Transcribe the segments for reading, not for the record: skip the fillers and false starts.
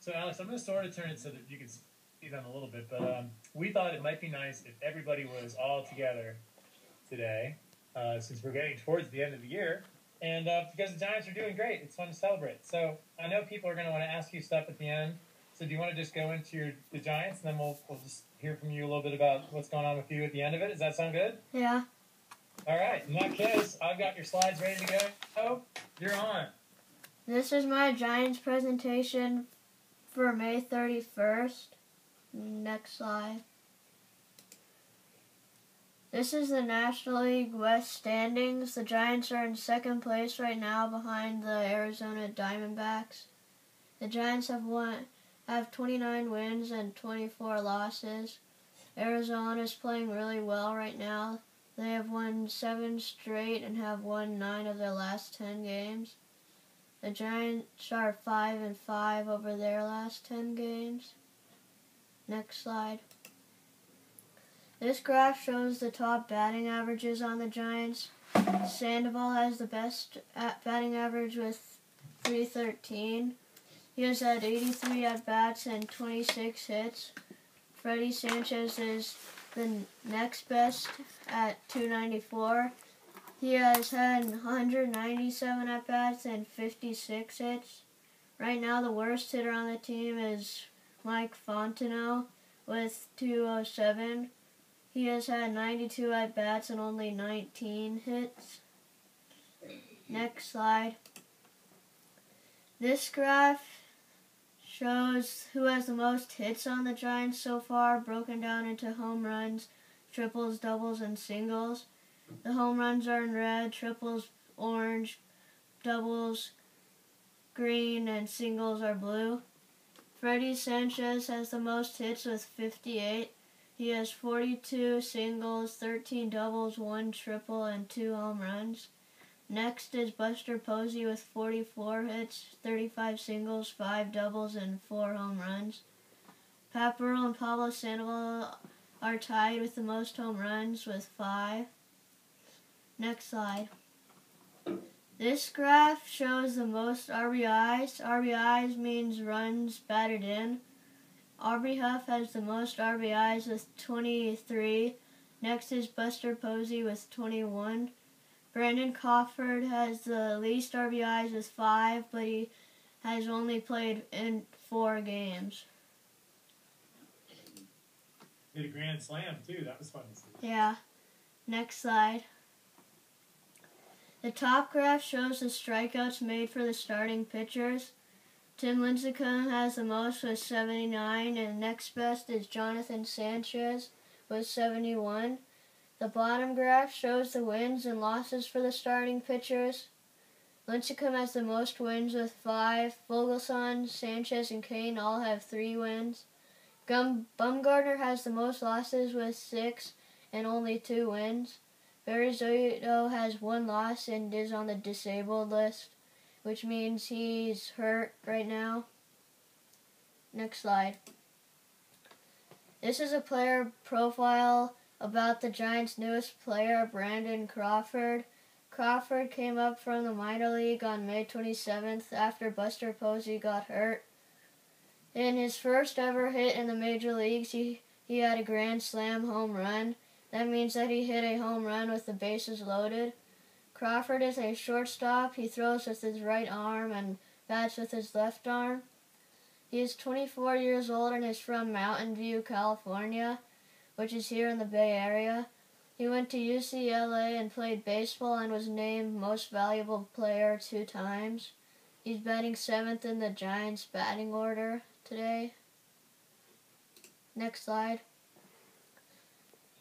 So, Alex, I'm going to sort of turn it so that you can see them a little bit, but we thought it might be nice if everybody was all together today, since we're getting towards the end of the year, and because the Giants are doing great, it's fun to celebrate. So, I know people are going to want to ask you stuff at the end. So, do you want to just go into the Giants, and then we'll just hear from you a little bit about what's going on with you at the end of it? Does that sound good? Yeah. All right. In that case, I've got your slides ready to go. You're on. This is my Giants presentation for May 31st. Next slide. This is the National League West standings. The Giants are in second place right now behind the Arizona Diamondbacks. The Giants have 29 wins and 24 losses. Arizona is playing really well right now. They have won 7 straight and have won 9 of their last 10 games. The Giants are 5-5 over their last 10 games. Next slide. This graph shows the top batting averages on the Giants. Sandoval has the best batting average with .313. He has had 83 at-bats and 26 hits. Freddie Sanchez is the next best at .294. He has had 197 at-bats and 56 hits. Right now, the worst hitter on the team is Mike Fontenot with .207. He has had 92 at-bats and only 19 hits. Next slide. This graph shows who has the most hits on the Giants so far, broken down into home runs, triples, doubles, and singles. The home runs are in red, triples orange, doubles green, and singles are blue. Freddie Sanchez has the most hits with 58. He has 42 singles, 13 doubles, 1 triple, and 2 home runs. Next is Buster Posey with 44 hits, 35 singles, 5 doubles, and 4 home runs. Pat Burrell and Pablo Sandoval are tied with the most home runs with 5. Next slide. This graph shows the most RBIs. RBIs means runs batted in. Aubrey Huff has the most RBIs with 23. Next is Buster Posey with 21. Brandon Crawford has the least RBIs with 5, but he has only played in 4 games. Did a grand slam, too. That was fun to see. Yeah. Next slide. The top graph shows the strikeouts made for the starting pitchers. Tim Lincecum has the most with 79, and next best is Jonathan Sanchez with 71. The bottom graph shows the wins and losses for the starting pitchers. Lincecum has the most wins with 5. Vogelsong, Sanchez, and Kane all have 3 wins. Bumgarner has the most losses with 6 and only 2 wins. Barry Zito has 1 loss and is on the disabled list, which means he's hurt right now. Next slide. This is a player profile about the Giants' newest player, Brandon Crawford. Crawford came up from the minor league on May 27th after Buster Posey got hurt. In his first ever hit in the major leagues, he had a grand slam home run. That means that he hit a home run with the bases loaded. Crawford is a shortstop. He throws with his right arm and bats with his left arm. He is 24 years old and is from Mountain View, California, which is here in the Bay Area. He went to UCLA and played baseball and was named Most Valuable Player 2 times. He's batting 7th in the Giants batting order today. Next slide.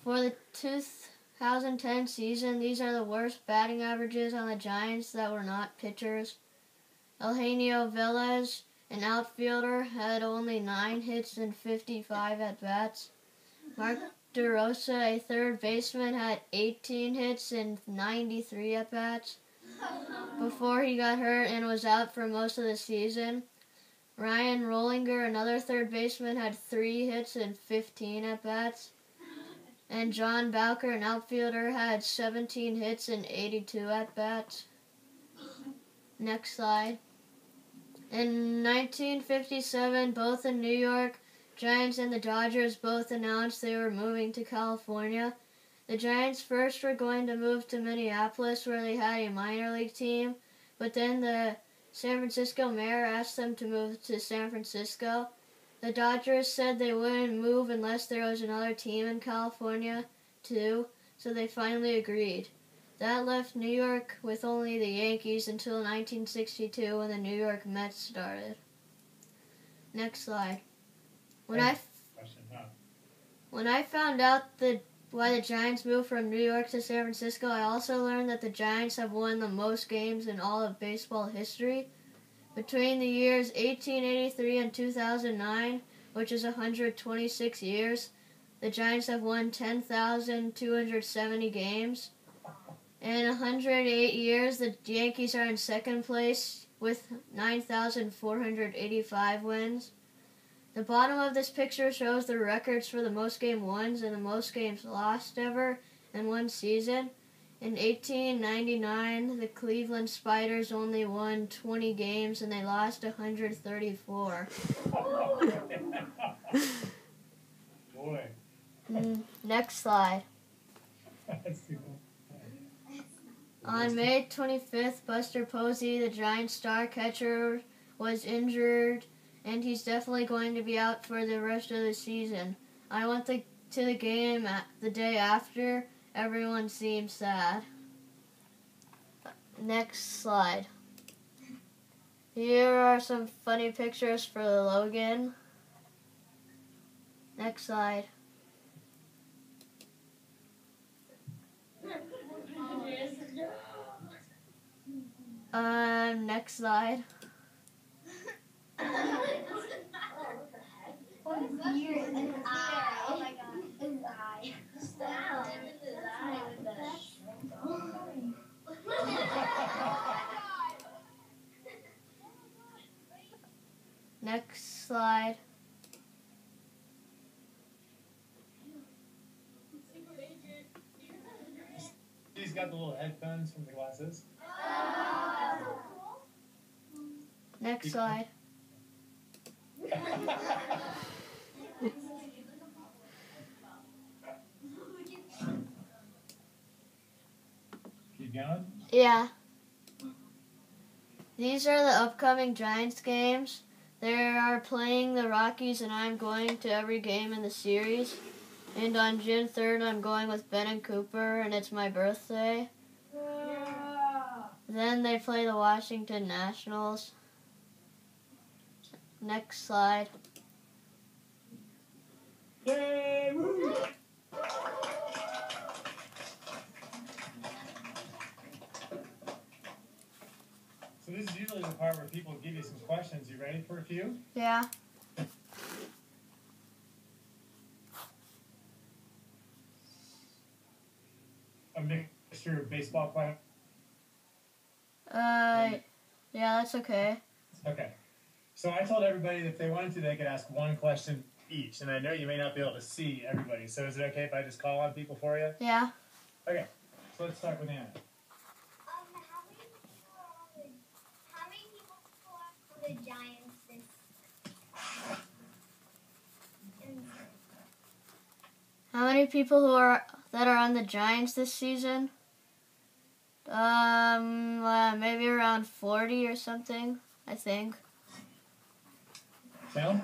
For the 2010 season, these are the worst batting averages on the Giants that were not pitchers. Eugenio Velez, an outfielder, had only 9 hits and 55 at-bats. Mark DeRosa, a third baseman, had 18 hits and 93 at-bats before he got hurt and was out for most of the season. Ryan Rollinger, another third baseman, had 3 hits and 15 at-bats. And John Bowker, an outfielder, had 17 hits and 82 at-bats. Next slide. In 1957, both the New York Giants and the Dodgers both announced they were moving to California. The Giants first were going to move to Minneapolis, where they had a minor league team, but then the San Francisco mayor asked them to move to San Francisco. The Dodgers said they wouldn't move unless there was another team in California, too, so they finally agreed. That left New York with only the Yankees until 1962 when the New York Mets started. Next slide. When I found out why the Giants moved from New York to San Francisco, I also learned that the Giants have won the most games in all of baseball history. Between the years 1883 and 2009, which is 126 years, the Giants have won 10,270 games. In 108 years, the Yankees are in second place with 9,485 wins. The bottom of this picture shows the records for the most game wins and the most games lost ever in one season. In 1899, the Cleveland Spiders only won 20 games and they lost 134. Boy. Next slide. That's too cool. On May 25th, Buster Posey, the Giants star catcher, was injured, and he's definitely going to be out for the rest of the season. I went to the game the day after. Everyone seemed sad. Next slide. Here are some funny pictures for Logan. Next slide. Next slide. Next slide. He's got the little headphones from the glasses. Next slide. Keep going. Yeah. These are the upcoming Giants games. They are playing the Rockies, and I'm going to every game in the series. And on June 3rd, I'm going with Ben and Cooper, and it's my birthday. Then they play the Washington Nationals. Next slide. Yay! Woo! So this is usually the part where people give you some questions. You ready for a few? Yeah. A mixture of baseball questions. Yeah, that's okay. Okay. So I told everybody that if they wanted to, they could ask one question each. And I know you may not be able to see everybody. So is it okay if I just call on people for you? Yeah. Okay. So let's start with Anna. How many people are on the Giants this How many people that are on the Giants this season? Maybe around 40 or something, I think. Sam?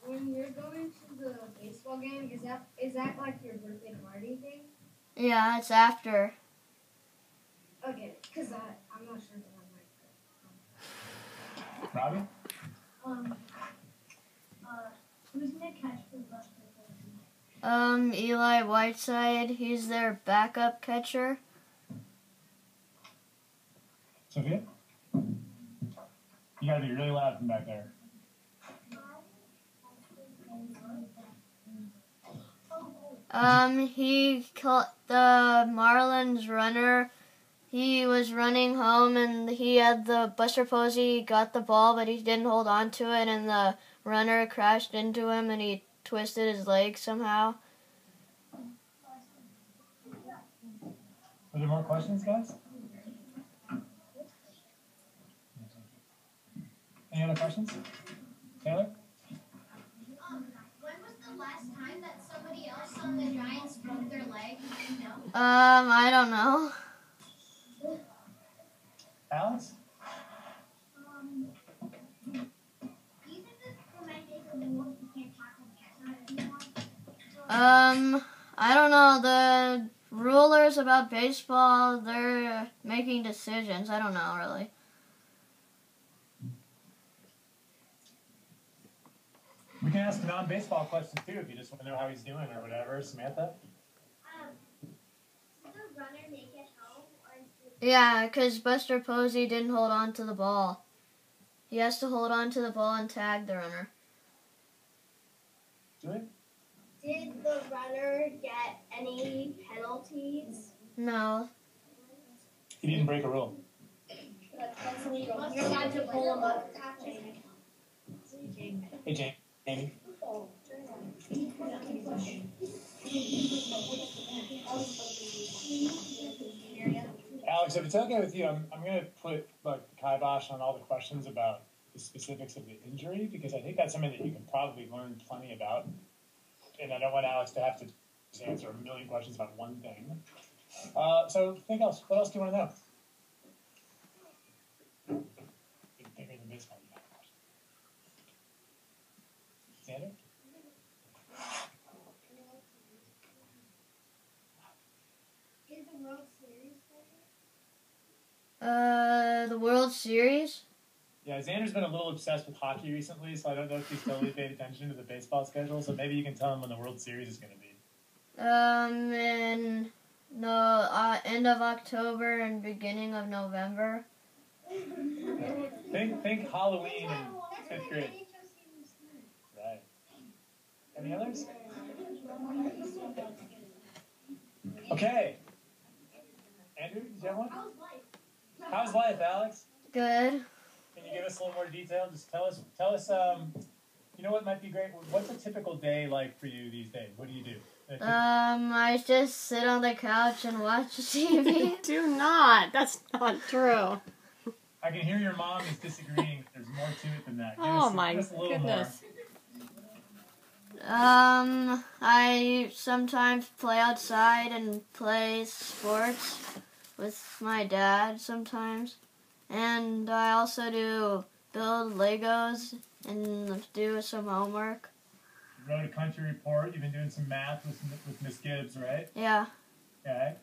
When you're going to the baseball game, is that like your birthday party thing? Yeah, it's after. Okay, because I'm not sure that I might. Robbie? Who's gonna catch for Buster? Eli Whiteside, he's their backup catcher. Sophia? You gotta be really loud from back there. He caught the Marlins runner. He was running home and he had Buster Posey got the ball, but he didn't hold on to it, and the runner crashed into him and he twisted his leg somehow. Are there more questions, guys? other questions? Taylor? When was the last time that somebody else on the Giants broke their leg? Do you know? I don't know. Alex? Do you think that the mandate of the rule you can't tackle the catcher anymore? I don't know. The rulers about baseball, they're making decisions. I don't know, really. We can ask non-baseball questions too if you just want to know how he's doing or whatever. Samantha? Did the runner make it home? Yeah, because Buster Posey didn't hold on to the ball. He has to hold on to the ball and tag the runner. Julie? Did the runner get any penalties? No. He didn't break a rule. That's illegal. You're allowed to pull him up. Hey, Jamie. Amy? Alex, if it's okay with you, I'm going to put like the kibosh on all the questions about the specifics of the injury because I think that's something that you can probably learn plenty about. And I don't want Alex to have to just answer a million questions about one thing. So think else. What else do you want to know? Bigger than baseball. Xander? Is the World Series The World Series? Yeah, Xander's been a little obsessed with hockey recently, so I don't know if he's totally paid attention to the baseball schedule, so maybe you can tell him when the World Series is going to be. End of October and beginning of November. Think Halloween in 5th grade. Right. Any others? Okay. Andrew, did you have one? How's life, Alex? Good. Can you give us a little more detail? Just tell us, you know what might be great? What's a typical day like for you these days? What do you do? I just sit on the couch and watch TV. Do not. That's not true. I can hear your mom is disagreeing. There's more to it than that. Give us a little goodness. More. I sometimes play outside and play sports with my dad sometimes. And I also do build Legos and do some homework. You wrote a country report. You've been doing some math with Miss Gibbs, right? Yeah. Okay.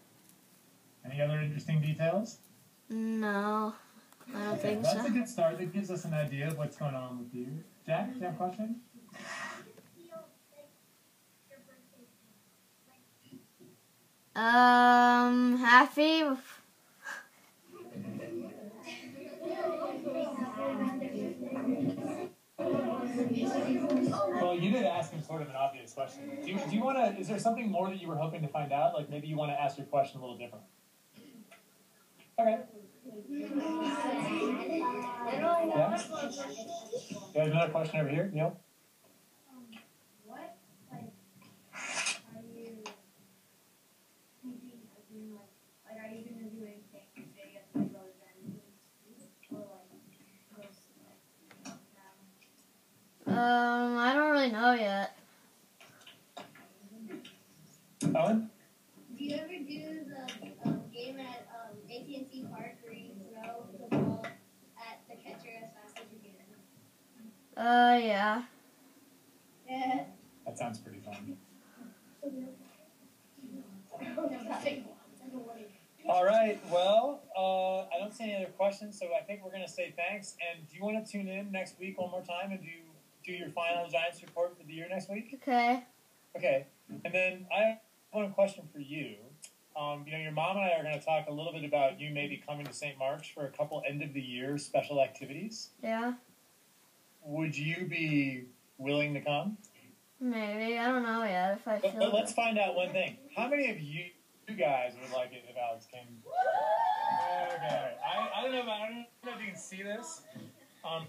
Any other interesting details? No, I don't think so. That's a good start. That gives us an idea of what's going on with you. Jack, do you have a question? Happy. Well, you did ask him sort of an obvious question. Do you want to? Is there something more that you were hoping to find out? Like maybe you want to ask your question a little different. Okay. Yeah. You have another question over here, Neil? What, are you thinking of doing, are you going to do anything big at the other than or, I don't really know yet. Owen? Do you ever do the game at AT&T Park where you throw the ball at the catcher as fast as you can? Yeah. Yeah. That sounds pretty fun. All right. Well, I don't see any other questions, so I think we're going to say thanks. And do you want to tune in next week one more time and do your final Giants report for the year next week? Okay. Okay. And then I have one question for you. Your mom and I are going to talk a little bit about you maybe coming to St. Mark's for a couple end-of-the-year special activities. Yeah. Would you be willing to come? Maybe. I don't know yet if I feel But let's find out one thing. How many of you guys would like it if Alex came? Okay. I don't know if you can see this,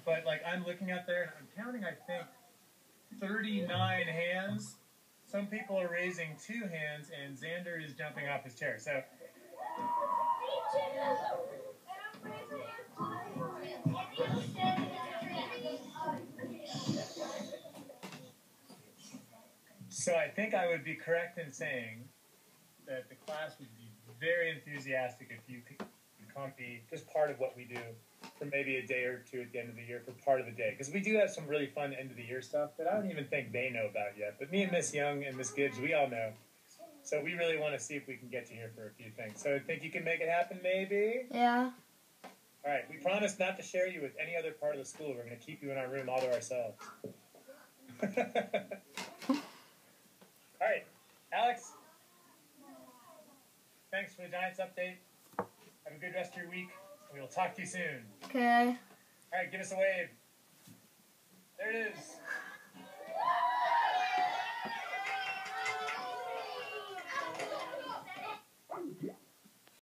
but I'm looking out there and I'm counting, I think, 39 hands. Some people are raising 2 hands, and Xander is jumping off his chair. So. So I think I would be correct in saying that the class would be very enthusiastic if you could come be just part of what we do for maybe a day or two at the end of the year for part of the day. Because we do have some really fun end of the year stuff that I don't even think they know about yet. But me and Miss Young and Miss Gibbs, we all know. So we really want to see if we can get you here for a few things. So I think you can make it happen, maybe? Yeah. All right. We promise not to share you with any other part of the school. We're going to keep you in our room all to ourselves. All right. Alex, thanks for the Giants update. Have a good rest of your week. We will talk to you soon. Okay. All right. Give us a wave. There it is.